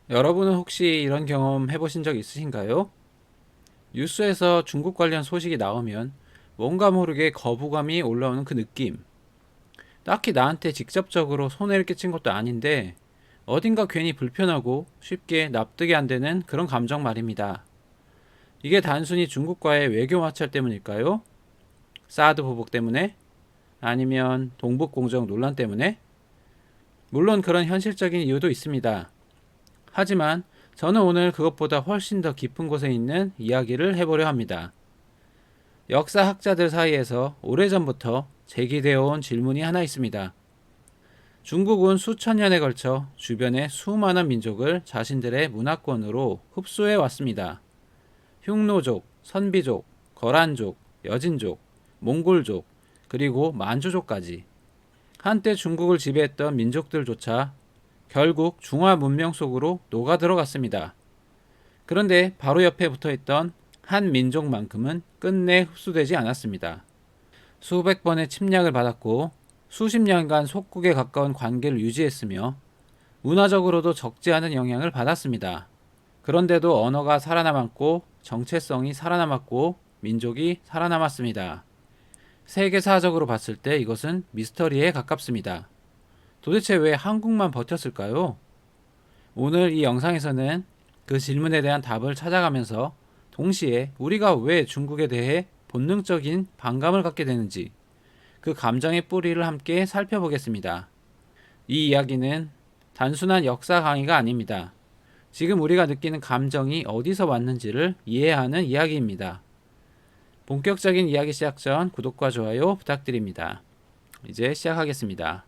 여러분은 혹시 이런 경험 해보신 적 있으신가요? 뉴스에서 중국 관련 소식이 나오면 뭔가 모르게 거부감이 올라오는 그 느낌. 딱히 나한테 직접적으로 손해를 끼친 것도 아닌데 어딘가 괜히 불편하고 쉽게 납득이 안 되는 그런 감정 말입니다. 이게 단순히 중국과의 외교 마찰 때문일까요? 사드 보복 때문에? 아니면 동북 공정 논란 때문에? 물론 그런 현실적인 이유도 있습니다. 하지만 저는 오늘 그것보다 훨씬 더 깊은 곳에 있는 이야기를 해보려 합니다. 역사학자들 사이에서 오래전부터 제기되어 온 질문이 하나 있습니다. 중국은 수천 년에 걸쳐 주변의 수많은 민족을 자신들의 문화권으로 흡수해 왔습니다. 흉노족, 선비족, 거란족, 여진족, 몽골족, 그리고 만주족까지. 한때 중국을 지배했던 민족들조차 결국 중화 문명 속으로 녹아 들어갔습니다. 그런데 바로 옆에 붙어 있던 한 민족만큼은 끝내 흡수되지 않았습니다. 수백 번의 침략을 받았고 수십 년간 속국에 가까운 관계를 유지했으며 문화적으로도 적지 않은 영향을 받았습니다. 그런데도 언어가 살아남았고 정체성이 살아남았고 민족이 살아남았습니다. 세계사적으로 봤을 때 이것은 미스터리에 가깝습니다. 도대체 왜 한국만 버텼을까요? 오늘 이 영상에서는 그 질문에 대한 답을 찾아가면서 동시에 우리가 왜 중국에 대해 본능적인 반감을 갖게 되는지 그 감정의 뿌리를 함께 살펴보겠습니다. 이 이야기는 단순한 역사 강의가 아닙니다. 지금 우리가 느끼는 감정이 어디서 왔는지를 이해하는 이야기입니다. 본격적인 이야기 시작 전 구독과 좋아요 부탁드립니다. 이제 시작하겠습니다.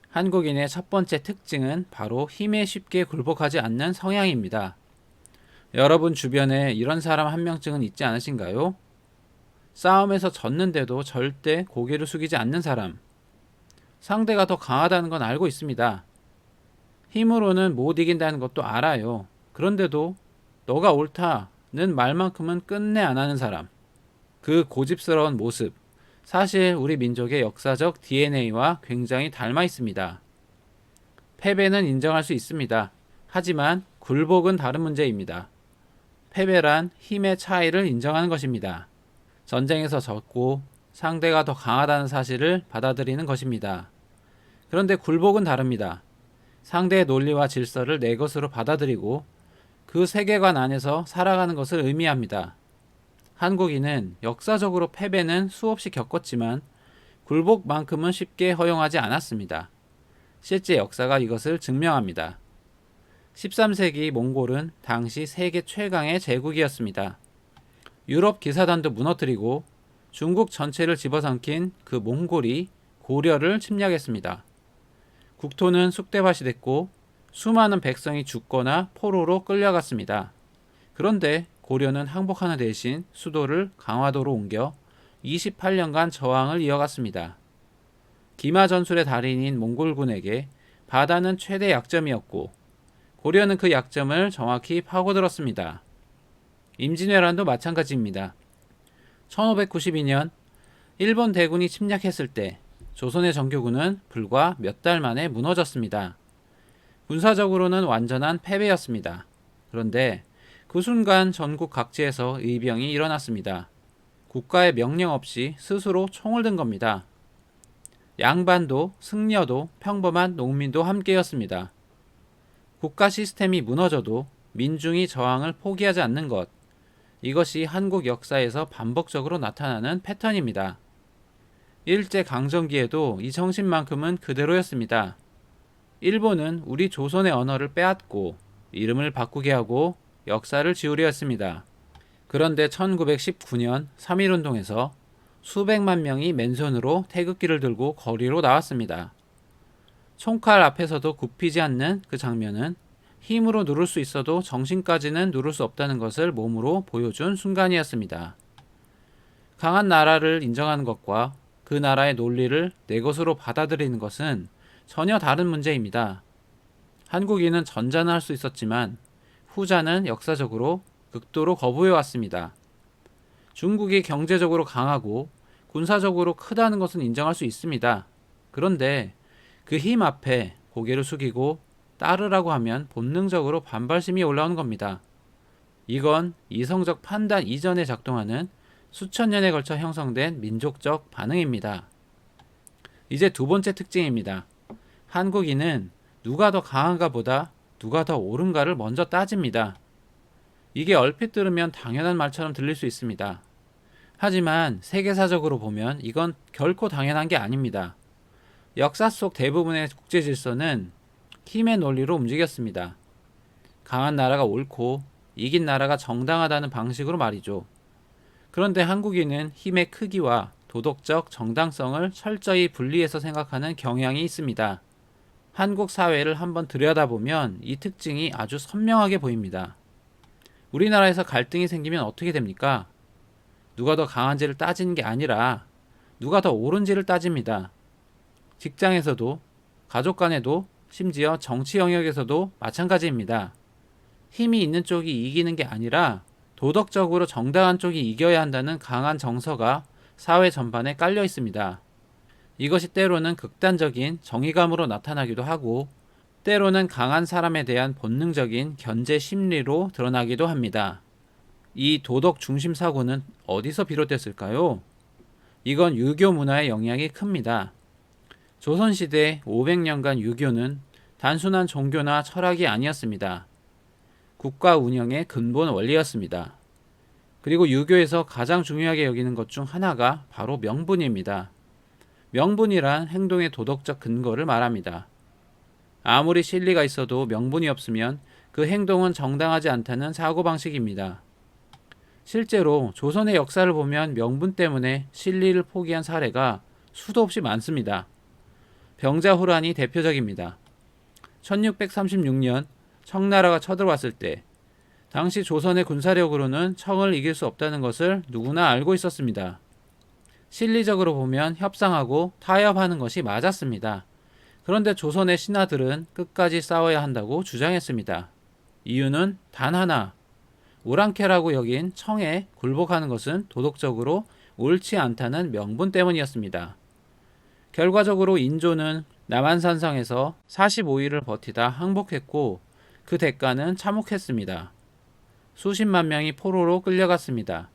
한국인의 첫 번째 특징은 바로 힘에 쉽게 굴복하지 않는 성향입니다. 여러분 주변에 이런 사람 한 명쯤은 있지 않으신가요? 싸움에서 졌는데도 절대 고개를 숙이지 않는 사람. 상대가 더 강하다는 건 알고 있습니다. 힘으로는 못 이긴다는 것도 알아요. 그런데도 너가 옳다는 말만큼은 끝내 안 하는 사람. 그 고집스러운 모습. 사실 우리 민족의 역사적 DNA와 굉장히 닮아 있습니다. 패배는 인정할 수 있습니다. 하지만 굴복은 다른 문제입니다. 패배란 힘의 차이를 인정하는 것입니다. 전쟁에서 졌고 상대가 더 강하다는 사실을 받아들이는 것입니다. 그런데 굴복은 다릅니다. 상대의 논리와 질서를 내 것으로 받아들이고 그 세계관 안에서 살아가는 것을 의미합니다. 한국인은 역사적으로 패배는 수없이 겪었지만 굴복만큼은 쉽게 허용하지 않았습니다. 실제 역사가 이것을 증명합니다. 13세기 몽골은 당시 세계 최강의 제국이었습니다. 유럽 기사단도 무너뜨리고 중국 전체를 집어삼킨 그 몽골이 고려를 침략했습니다. 국토는 쑥대밭이 됐고 수많은 백성이 죽거나 포로로 끌려갔습니다. 그런데 고려는 항복하는 대신 수도를 강화도로 옮겨 28년간 저항을 이어갔습니다. 기마 전술의 달인인 몽골군에게 바다는 최대 약점이었고 고려는 그 약점을 정확히 파고들었습니다. 임진왜란도 마찬가지입니다. 1592년 일본 대군이 침략했을 때 조선의 정교군은 불과 몇 달 만에 무너졌습니다. 군사적으로는 완전한 패배였습니다. 그런데 그 순간 전국 각지에서 의병이 일어났습니다. 국가의 명령 없이 스스로 총을 든 겁니다. 양반도 승려도 평범한 농민도 함께였습니다. 국가 시스템이 무너져도 민중이 저항을 포기하지 않는 것. 이것이 한국 역사에서 반복적으로 나타나는 패턴입니다. 일제강점기에도 이 정신만큼은 그대로였습니다. 일본은 우리 조선의 언어를 빼앗고 이름을 바꾸게 하고 역사를 지우려 했습니다. 그런데 1919년 3.1운동에서 수백만 명이 맨손으로 태극기를 들고 거리로 나왔습니다. 총칼 앞에서도 굽히지 않는 그 장면은 힘으로 누를 수 있어도 정신까지는 누를 수 없다는 것을 몸으로 보여준 순간이었습니다. 강한 나라를 인정하는 것과 그 나라의 논리를 내 것으로 받아들이는 것은 전혀 다른 문제입니다. 한국인은 전자는 할 수 있었지만 후자는 역사적으로 극도로 거부해왔습니다. 중국이 경제적으로 강하고 군사적으로 크다는 것은 인정할 수 있습니다. 그런데 그 힘 앞에 고개를 숙이고 따르라고 하면 본능적으로 반발심이 올라오는 겁니다. 이건 이성적 판단 이전에 작동하는 수천 년에 걸쳐 형성된 민족적 반응입니다. 이제 두 번째 특징입니다. 한국인은 누가 더 강한가 보다 누가 더 옳은가를 먼저 따집니다. 이게 얼핏 들으면 당연한 말처럼 들릴 수 있습니다. 하지만 세계사적으로 보면 이건 결코 당연한 게 아닙니다. 역사 속 대부분의 국제 질서는 힘의 논리로 움직였습니다. 강한 나라가 옳고 이긴 나라가 정당하다는 방식으로 말이죠. 그런데 한국인은 힘의 크기와 도덕적 정당성을 철저히 분리해서 생각하는 경향이 있습니다. 한국 사회를 한번 들여다보면 이 특징이 아주 선명하게 보입니다. 우리나라에서 갈등이 생기면 어떻게 됩니까? 누가 더 강한지를 따지는 게 아니라 누가 더 옳은지를 따집니다. 직장에서도, 가족 간에도, 심지어 정치 영역에서도 마찬가지입니다. 힘이 있는 쪽이 이기는 게 아니라 도덕적으로 정당한 쪽이 이겨야 한다는 강한 정서가 사회 전반에 깔려 있습니다. 이것이 때로는 극단적인 정의감으로 나타나기도 하고 때로는 강한 사람에 대한 본능적인 견제 심리로 드러나기도 합니다. 이 도덕 중심 사고는 어디서 비롯됐을까요? 이건 유교 문화의 영향이 큽니다. 조선시대 500년간 유교는 단순한 종교나 철학이 아니었습니다. 국가 운영의 근본 원리였습니다. 그리고 유교에서 가장 중요하게 여기는 것 중 하나가 바로 명분입니다. 명분이란 행동의 도덕적 근거를 말합니다. 아무리 실리가 있어도 명분이 없으면 그 행동은 정당하지 않다는 사고방식입니다. 실제로 조선의 역사를 보면 명분 때문에 실리를 포기한 사례가 수도 없이 많습니다. 병자호란이 대표적입니다. 1636년 청나라가 쳐들어왔을 때 당시 조선의 군사력으로는 청을 이길 수 없다는 것을 누구나 알고 있었습니다. 실리적으로 보면 협상하고 타협하는 것이 맞았습니다. 그런데 조선의 신하들은 끝까지 싸워야 한다고 주장했습니다. 이유는 단 하나, 오랑캐라고 여긴 청에 굴복하는 것은 도덕적으로 옳지 않다는 명분 때문이었습니다. 결과적으로 인조는 남한산성에서 45일을 버티다 항복했고 그 대가는 참혹했습니다. 수십만 명이 포로로 끌려갔습니다.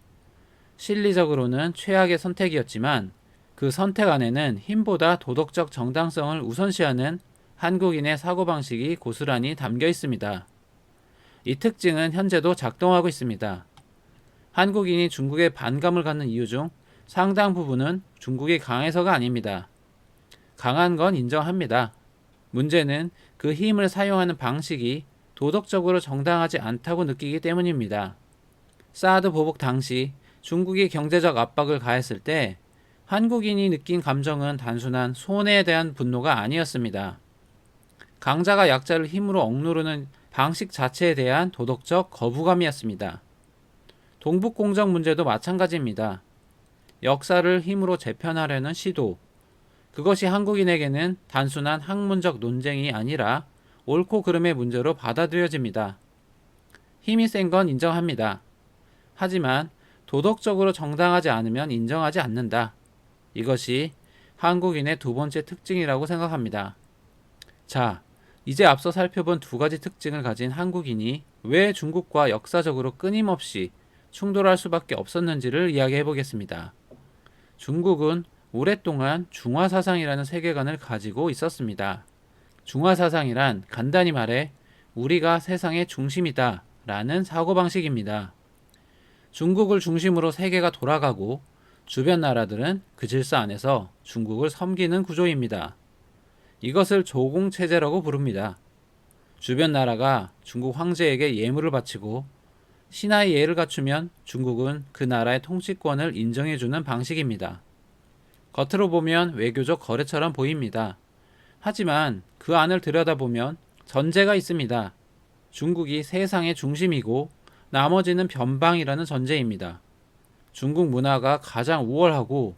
실리적으로는 최악의 선택이었지만 그 선택 안에는 힘보다 도덕적 정당성을 우선시하는 한국인의 사고방식이 고스란히 담겨 있습니다. 이 특징은 현재도 작동하고 있습니다. 한국인이 중국에 반감을 갖는 이유 중 상당 부분은 중국이 강해서가 아닙니다. 강한 건 인정합니다. 문제는 그 힘을 사용하는 방식이 도덕적으로 정당하지 않다고 느끼기 때문입니다. 사드 보복 당시 중국이 경제적 압박을 가했을 때 한국인이 느낀 감정은 단순한 손해에 대한 분노가 아니었습니다. 강자가 약자를 힘으로 억누르는 방식 자체에 대한 도덕적 거부감이었습니다. 동북공정 문제도 마찬가지입니다. 역사를 힘으로 재편하려는 시도, 그것이 한국인에게는 단순한 학문적 논쟁이 아니라 옳고 그름의 문제로 받아들여집니다. 힘이 센 건 인정합니다. 하지만 도덕적으로 정당하지 않으면 인정하지 않는다. 이것이 한국인의 두 번째 특징이라고 생각합니다. 자, 이제 앞서 살펴본 두 가지 특징을 가진 한국인이 왜 중국과 역사적으로 끊임없이 충돌할 수밖에 없었는지를 이야기해 보겠습니다. 중국은 오랫동안 중화사상이라는 세계관을 가지고 있었습니다. 중화사상이란 간단히 말해 우리가 세상의 중심이다 라는 사고방식입니다. 중국을 중심으로 세계가 돌아가고 주변 나라들은 그 질서 안에서 중국을 섬기는 구조입니다. 이것을 조공체제라고 부릅니다. 주변 나라가 중국 황제에게 예물을 바치고 신하의 예를 갖추면 중국은 그 나라의 통치권을 인정해주는 방식입니다. 겉으로 보면 외교적 거래처럼 보입니다. 하지만 그 안을 들여다보면 전제가 있습니다. 중국이 세상의 중심이고 나머지는 변방이라는 전제입니다. 중국 문화가 가장 우월하고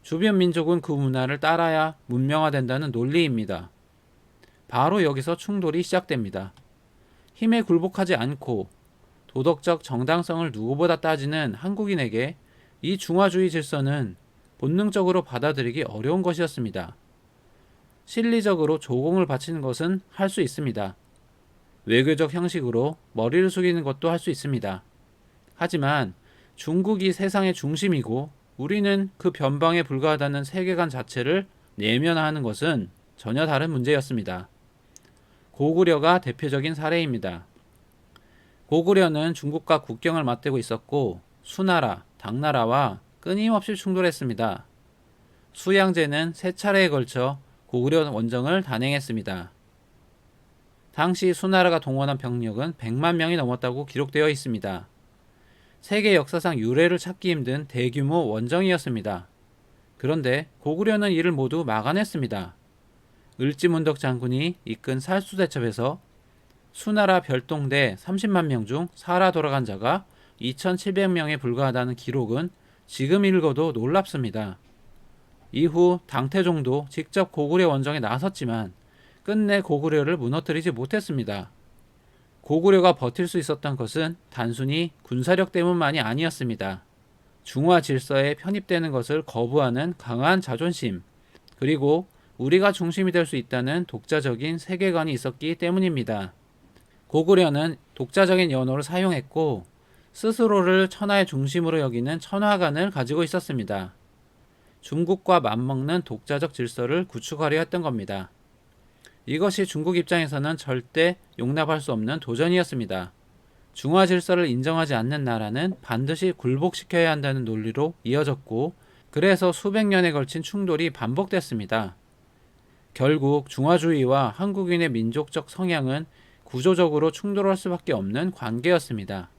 주변 민족은 그 문화를 따라야 문명화된다는 논리입니다. 바로 여기서 충돌이 시작됩니다. 힘에 굴복하지 않고 도덕적 정당성을 누구보다 따지는 한국인에게 이 중화주의 질서는 본능적으로 받아들이기 어려운 것이었습니다. 실리적으로 조공을 바치는 것은 할 수 있습니다. 외교적 형식으로 머리를 숙이는 것도 할 수 있습니다. 하지만 중국이 세상의 중심이고 우리는 그 변방에 불과하다는 세계관 자체를 내면화하는 것은 전혀 다른 문제였습니다. 고구려가 대표적인 사례입니다. 고구려는 중국과 국경을 맞대고 있었고 수나라, 당나라와 끊임없이 충돌했습니다. 수양제는 세 차례에 걸쳐 고구려 원정을 단행했습니다. 당시 수나라가 동원한 병력은 100만 명이 넘었다고 기록되어 있습니다. 세계 역사상 유례를 찾기 힘든 대규모 원정이었습니다. 그런데 고구려는 이를 모두 막아냈습니다. 을지문덕 장군이 이끈 살수대첩에서 수나라 별동대 30만 명 중 살아 돌아간 자가 2,700명에 불과하다는 기록은 지금 읽어도 놀랍습니다. 이후 당태종도 직접 고구려 원정에 나섰지만 끝내 고구려를 무너뜨리지 못했습니다. 고구려가 버틸 수 있었던 것은 단순히 군사력 때문만이 아니었습니다. 중화 질서에 편입되는 것을 거부하는 강한 자존심, 그리고 우리가 중심이 될 수 있다는 독자적인 세계관이 있었기 때문입니다. 고구려는 독자적인 연호를 사용했고 스스로를 천하의 중심으로 여기는 천하관을 가지고 있었습니다. 중국과 맞먹는 독자적 질서를 구축하려 했던 겁니다. 이것이 중국 입장에서는 절대 용납할 수 없는 도전이었습니다. 중화 질서를 인정하지 않는 나라는 반드시 굴복시켜야 한다는 논리로 이어졌고, 그래서 수백 년에 걸친 충돌이 반복됐습니다. 결국 중화주의와 한국인의 민족적 성향은 구조적으로 충돌할 수밖에 없는 관계였습니다.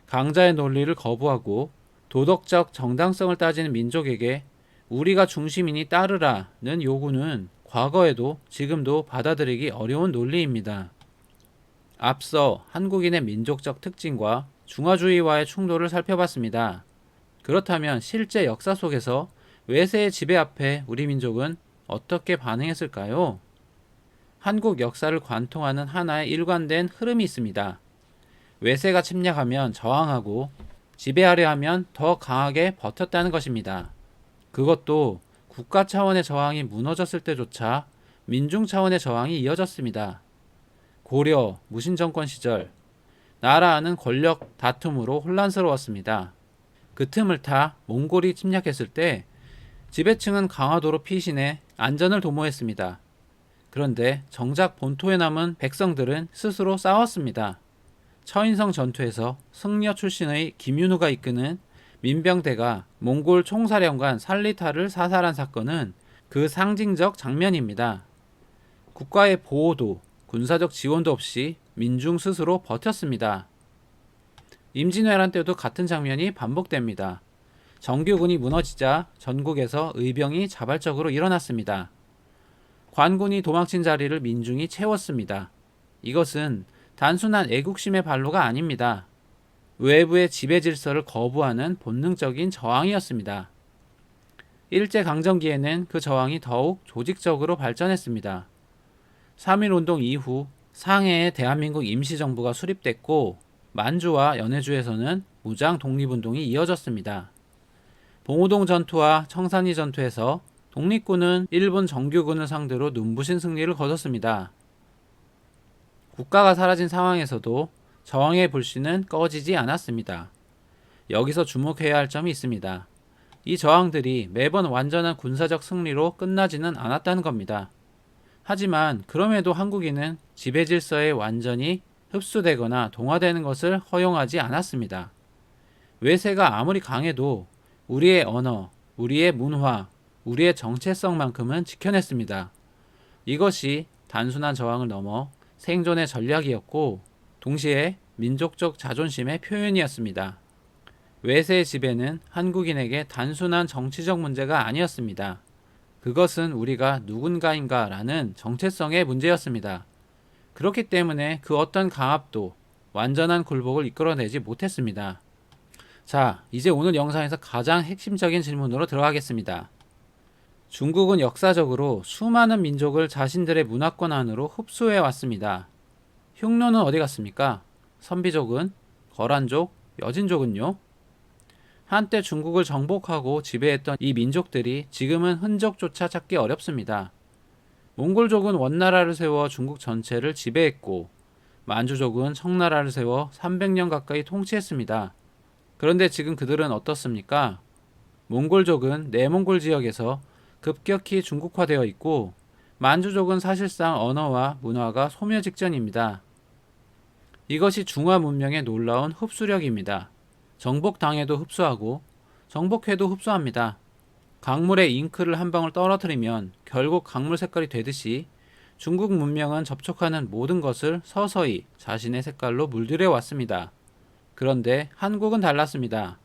강자의 논리를 거부하고 도덕적 정당성을 따지는 민족에게 우리가 중심이니 따르라는 요구는 과거에도 지금도 받아들이기 어려운 논리입니다. 앞서 한국인의 민족적 특징과 중화주의와의 충돌을 살펴봤습니다. 그렇다면 실제 역사 속에서 외세의 지배 앞에 우리 민족은 어떻게 반응했을까요? 한국 역사를 관통하는 하나의 일관된 흐름이 있습니다. 외세가 침략하면 저항하고 지배하려 하면 더 강하게 버텼다는 것입니다. 그것도 국가 차원의 저항이 무너졌을 때조차 민중 차원의 저항이 이어졌습니다. 고려, 무신정권 시절 나라 안은 권력 다툼으로 혼란스러웠습니다. 그 틈을 타 몽골이 침략했을 때 지배층은 강화도로 피신해 안전을 도모했습니다. 그런데 정작 본토에 남은 백성들은 스스로 싸웠습니다. 처인성 전투에서 승려 출신의 김윤후가 이끄는 민병대가 몽골 총사령관 살리타를 사살한 사건은 그 상징적 장면입니다. 국가의 보호도 군사적 지원도 없이 민중 스스로 버텼습니다. 임진왜란 때도 같은 장면이 반복됩니다. 정규군이 무너지자 전국에서 의병이 자발적으로 일어났습니다. 관군이 도망친 자리를 민중이 채웠습니다. 이것은 단순한 애국심의 발로가 아닙니다. 외부의 지배 질서를 거부하는 본능적인 저항이었습니다. 일제강점기에는 그 저항이 더욱 조직적으로 발전했습니다. 3.1운동 이후 상해에 대한민국 임시정부가 수립됐고 만주와 연해주에서는 무장 독립운동이 이어졌습니다. 봉오동 전투와 청산리 전투에서 독립군은 일본 정규군을 상대로 눈부신 승리를 거뒀습니다. 국가가 사라진 상황에서도 저항의 불씨는 꺼지지 않았습니다. 여기서 주목해야 할 점이 있습니다. 이 저항들이 매번 완전한 군사적 승리로 끝나지는 않았다는 겁니다. 하지만 그럼에도 한국인은 지배 질서에 완전히 흡수되거나 동화되는 것을 허용하지 않았습니다. 외세가 아무리 강해도 우리의 언어, 우리의 문화, 우리의 정체성만큼은 지켜냈습니다. 이것이 단순한 저항을 넘어 생존의 전략이었고 동시에 민족적 자존심의 표현이었습니다. 외세의 지배는 한국인에게 단순한 정치적 문제가 아니었습니다. 그것은 우리가 누군가인가라는 정체성의 문제였습니다. 그렇기 때문에 그 어떤 강압도 완전한 굴복을 이끌어내지 못했습니다. 자, 이제 오늘 영상에서 가장 핵심적인 질문으로 들어가겠습니다. 중국은 역사적으로 수많은 민족을 자신들의 문화권 안으로 흡수해 왔습니다. 흉노는 어디 갔습니까? 선비족은? 거란족? 여진족은요? 한때 중국을 정복하고 지배했던 이 민족들이 지금은 흔적조차 찾기 어렵습니다. 몽골족은 원나라를 세워 중국 전체를 지배했고 만주족은 청나라를 세워 300년 가까이 통치했습니다. 그런데 지금 그들은 어떻습니까? 몽골족은 내몽골 지역에서 급격히 중국화되어 있고 만주족은 사실상 언어와 문화가 소멸 직전입니다. 이것이 중화 문명의 놀라운 흡수력입니다. 정복당해도 흡수하고 정복해도 흡수합니다. 강물에 잉크를 한 방울 떨어뜨리면 결국 강물 색깔이 되듯이 중국 문명은 접촉하는 모든 것을 서서히 자신의 색깔로 물들여 왔습니다. 그런데 한국은 달랐습니다.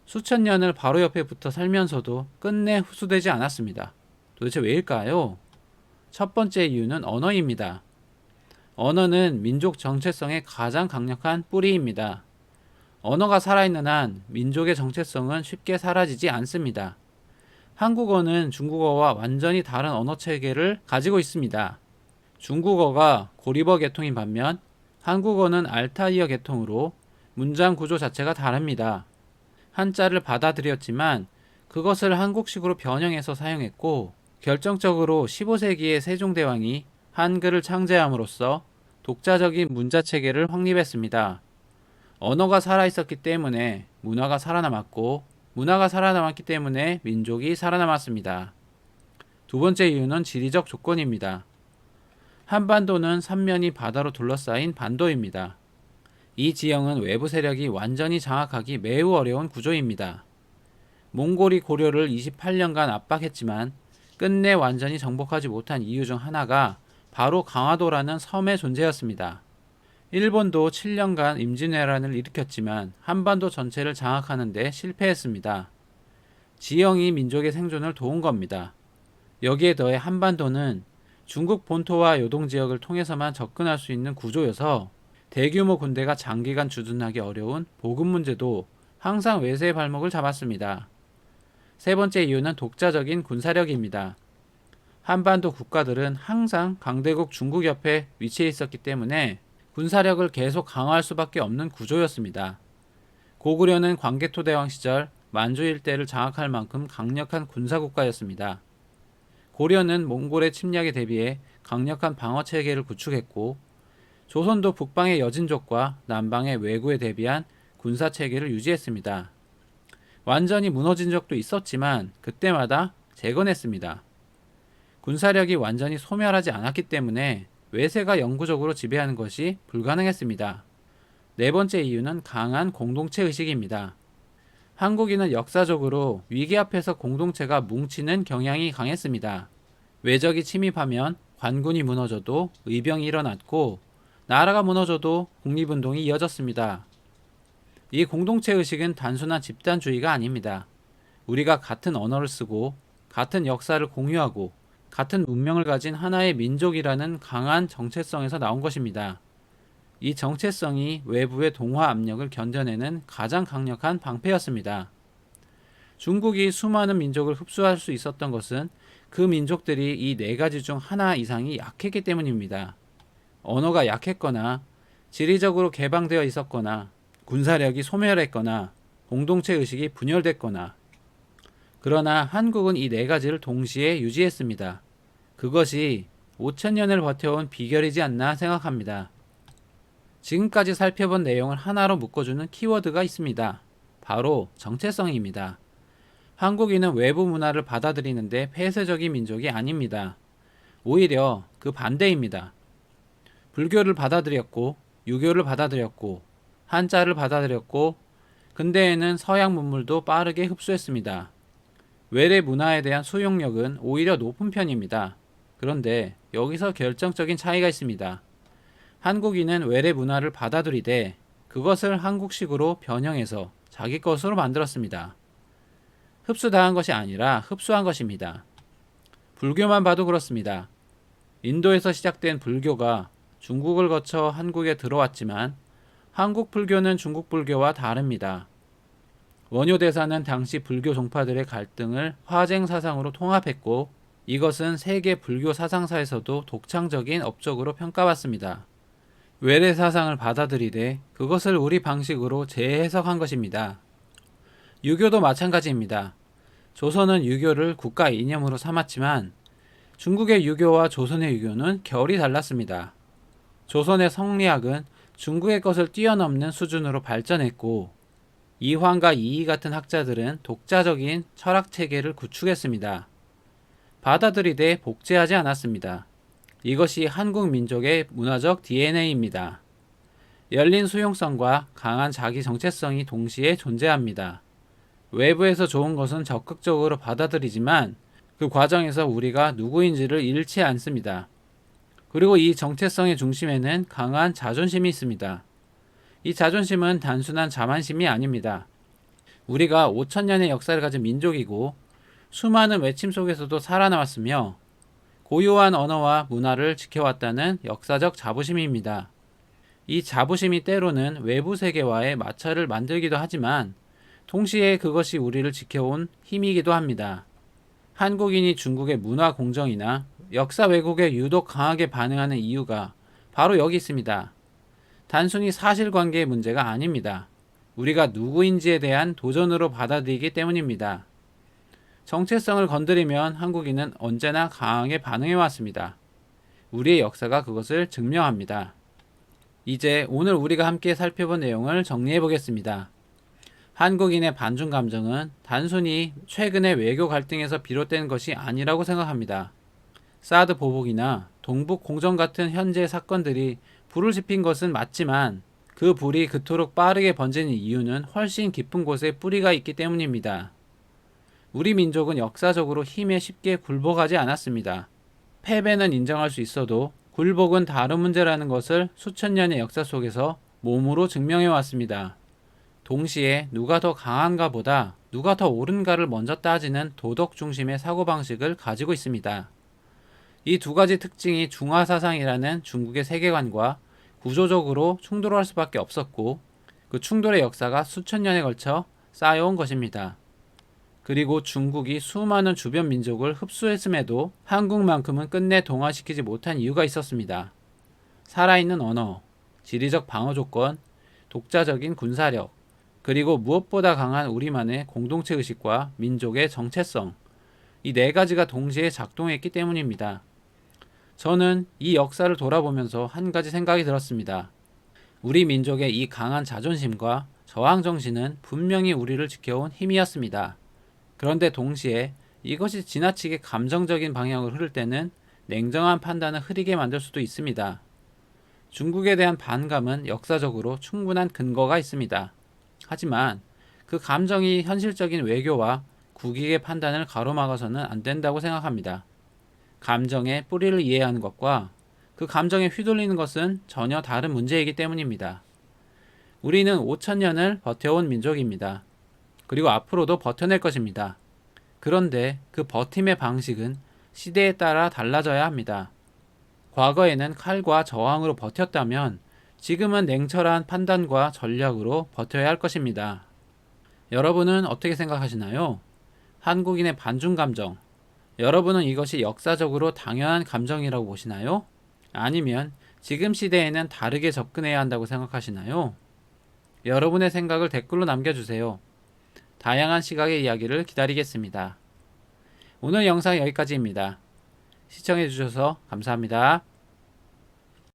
수천 년을 바로 옆에 붙어 살면서도 끝내 흡수되지 않았습니다. 도대체 왜일까요? 첫 번째 이유는 언어입니다. 언어는 민족 정체성의 가장 강력한 뿌리입니다. 언어가 살아있는 한 민족의 정체성은 쉽게 사라지지 않습니다. 한국어는 중국어와 완전히 다른 언어 체계를 가지고 있습니다. 중국어가 고리버 계통인 반면 한국어는 알타이어 계통으로 문장 구조 자체가 다릅니다. 한자를 받아들였지만 그것을 한국식으로 변형해서 사용했고 결정적으로 15세기의 세종대왕이 한글을 창제함으로써 독자적인 문자 체계를 확립했습니다. 언어가 살아있었기 때문에 문화가 살아남았고 문화가 살아남았기 때문에 민족이 살아남았습니다. 두 번째 이유는 지리적 조건입니다. 한반도는 삼면이 바다로 둘러싸인 반도입니다. 이 지형은 외부 세력이 완전히 장악하기 매우 어려운 구조입니다. 몽골이 고려를 28년간 압박했지만 끝내 완전히 정복하지 못한 이유 중 하나가 바로 강화도라는 섬의 존재였습니다. 일본도 7년간 임진왜란을 일으켰지만 한반도 전체를 장악하는 데 실패했습니다. 지형이 민족의 생존을 도운 겁니다. 여기에 더해 한반도는 중국 본토와 요동지역을 통해서만 접근할 수 있는 구조여서 대규모 군대가 장기간 주둔하기 어려운 보급 문제도 항상 외세의 발목을 잡았습니다. 세 번째 이유는 독자적인 군사력입니다. 한반도 국가들은 항상 강대국 중국 옆에 위치해 있었기 때문에 군사력을 계속 강화할 수밖에 없는 구조였습니다. 고구려는 광개토대왕 시절 만주 일대를 장악할 만큼 강력한 군사국가였습니다. 고려는 몽골의 침략에 대비해 강력한 방어체계를 구축했고 조선도 북방의 여진족과 남방의 왜구에 대비한 군사체계를 유지했습니다. 완전히 무너진 적도 있었지만 그때마다 재건했습니다. 군사력이 완전히 소멸하지 않았기 때문에 외세가 영구적으로 지배하는 것이 불가능했습니다. 네 번째 이유는 강한 공동체 의식입니다. 한국인은 역사적으로 위기 앞에서 공동체가 뭉치는 경향이 강했습니다. 외적이 침입하면 관군이 무너져도 의병이 일어났고 나라가 무너져도 독립운동이 이어졌습니다. 이 공동체 의식은 단순한 집단주의가 아닙니다. 우리가 같은 언어를 쓰고 같은 역사를 공유하고 같은 문명을 가진 하나의 민족이라는 강한 정체성에서 나온 것입니다. 이 정체성이 외부의 동화 압력을 견뎌내는 가장 강력한 방패였습니다. 중국이 수많은 민족을 흡수할 수 있었던 것은 그 민족들이 이 네 가지 중 하나 이상이 약했기 때문입니다. 언어가 약했거나 지리적으로 개방되어 있었거나 군사력이 소멸했거나 공동체 의식이 분열됐거나 그러나 한국은 이 네 가지를 동시에 유지했습니다. 그것이 5천년을 버텨온 비결이지 않나 생각합니다. 지금까지 살펴본 내용을 하나로 묶어주는 키워드가 있습니다. 바로 정체성입니다. 한국인은 외부 문화를 받아들이는데 폐쇄적인 민족이 아닙니다. 오히려 그 반대입니다. 불교를 받아들였고 유교를 받아들였고 한자를 받아들였고 근대에는 서양 문물도 빠르게 흡수했습니다. 외래 문화에 대한 수용력은 오히려 높은 편입니다. 그런데 여기서 결정적인 차이가 있습니다. 한국인은 외래 문화를 받아들이되 그것을 한국식으로 변형해서 자기 것으로 만들었습니다. 흡수당한 것이 아니라 흡수한 것입니다. 불교만 봐도 그렇습니다. 인도에서 시작된 불교가 중국을 거쳐 한국에 들어왔지만 한국 불교는 중국 불교와 다릅니다. 원효대사는 당시 불교 종파들의 갈등을 화쟁 사상으로 통합했고 이것은 세계 불교 사상사에서도 독창적인 업적으로 평가받습니다. 외래 사상을 받아들이되 그것을 우리 방식으로 재해석한 것입니다. 유교도 마찬가지입니다. 조선은 유교를 국가 이념으로 삼았지만 중국의 유교와 조선의 유교는 결이 달랐습니다. 조선의 성리학은 중국의 것을 뛰어넘는 수준으로 발전했고, 이황과 이이 같은 학자들은 독자적인 철학 체계를 구축했습니다. 받아들이되 복제하지 않았습니다. 이것이 한국 민족의 문화적 DNA입니다. 열린 수용성과 강한 자기 정체성이 동시에 존재합니다. 외부에서 좋은 것은 적극적으로 받아들이지만 그 과정에서 우리가 누구인지를 잃지 않습니다. 그리고 이 정체성의 중심에는 강한 자존심이 있습니다. 이 자존심은 단순한 자만심이 아닙니다. 우리가 5천년의 역사를 가진 민족이고 수많은 외침 속에서도 살아남았으며 고유한 언어와 문화를 지켜왔다는 역사적 자부심입니다. 이 자부심이 때로는 외부 세계와의 마찰을 만들기도 하지만 동시에 그것이 우리를 지켜온 힘이기도 합니다. 한국인이 중국의 문화 공정이나 역사 왜곡에 유독 강하게 반응하는 이유가 바로 여기 있습니다. 단순히 사실관계의 문제가 아닙니다. 우리가 누구인지에 대한 도전으로 받아들이기 때문입니다. 정체성을 건드리면 한국인은 언제나 강하게 반응해왔습니다. 우리의 역사가 그것을 증명합니다. 이제 오늘 우리가 함께 살펴본 내용을 정리해 보겠습니다. 한국인의 반중 감정은 단순히 최근의 외교 갈등에서 비롯된 것이 아니라고 생각합니다. 사드 보복이나 동북 공정 같은 현재 사건들이 불을 지핀 것은 맞지만 그 불이 그토록 빠르게 번지는 이유는 훨씬 깊은 곳에 뿌리가 있기 때문입니다. 우리 민족은 역사적으로 힘에 쉽게 굴복하지 않았습니다. 패배는 인정할 수 있어도 굴복은 다른 문제라는 것을 수천 년의 역사 속에서 몸으로 증명해 왔습니다. 동시에 누가 더 강한가 보다 누가 더 옳은가를 먼저 따지는 도덕 중심의 사고방식을 가지고 있습니다. 이 두 가지 특징이 중화사상이라는 중국의 세계관과 구조적으로 충돌할 수밖에 없었고 그 충돌의 역사가 수천 년에 걸쳐 쌓여온 것입니다. 그리고 중국이 수많은 주변 민족을 흡수했음에도 한국만큼은 끝내 동화시키지 못한 이유가 있었습니다. 살아있는 언어, 지리적 방어 조건, 독자적인 군사력, 그리고 무엇보다 강한 우리만의 공동체 의식과 민족의 정체성, 이 네 가지가 동시에 작동했기 때문입니다. 저는 이 역사를 돌아보면서 한 가지 생각이 들었습니다. 우리 민족의 이 강한 자존심과 저항 정신은 분명히 우리를 지켜온 힘이었습니다. 그런데 동시에 이것이 지나치게 감정적인 방향으로 흐를 때는 냉정한 판단을 흐리게 만들 수도 있습니다. 중국에 대한 반감은 역사적으로 충분한 근거가 있습니다. 하지만 그 감정이 현실적인 외교와 국익의 판단을 가로막아서는 안 된다고 생각합니다. 감정의 뿌리를 이해하는 것과 그 감정에 휘둘리는 것은 전혀 다른 문제이기 때문입니다. 우리는 5천년을 버텨온 민족입니다. 그리고 앞으로도 버텨낼 것입니다. 그런데 그 버팀의 방식은 시대에 따라 달라져야 합니다. 과거에는 칼과 저항으로 버텼다면 지금은 냉철한 판단과 전략으로 버텨야 할 것입니다. 여러분은 어떻게 생각하시나요? 한국인의 반중 감정, 여러분은 이것이 역사적으로 당연한 감정이라고 보시나요? 아니면 지금 시대에는 다르게 접근해야 한다고 생각하시나요? 여러분의 생각을 댓글로 남겨주세요. 다양한 시각의 이야기를 기다리겠습니다. 오늘 영상 여기까지입니다. 시청해주셔서 감사합니다.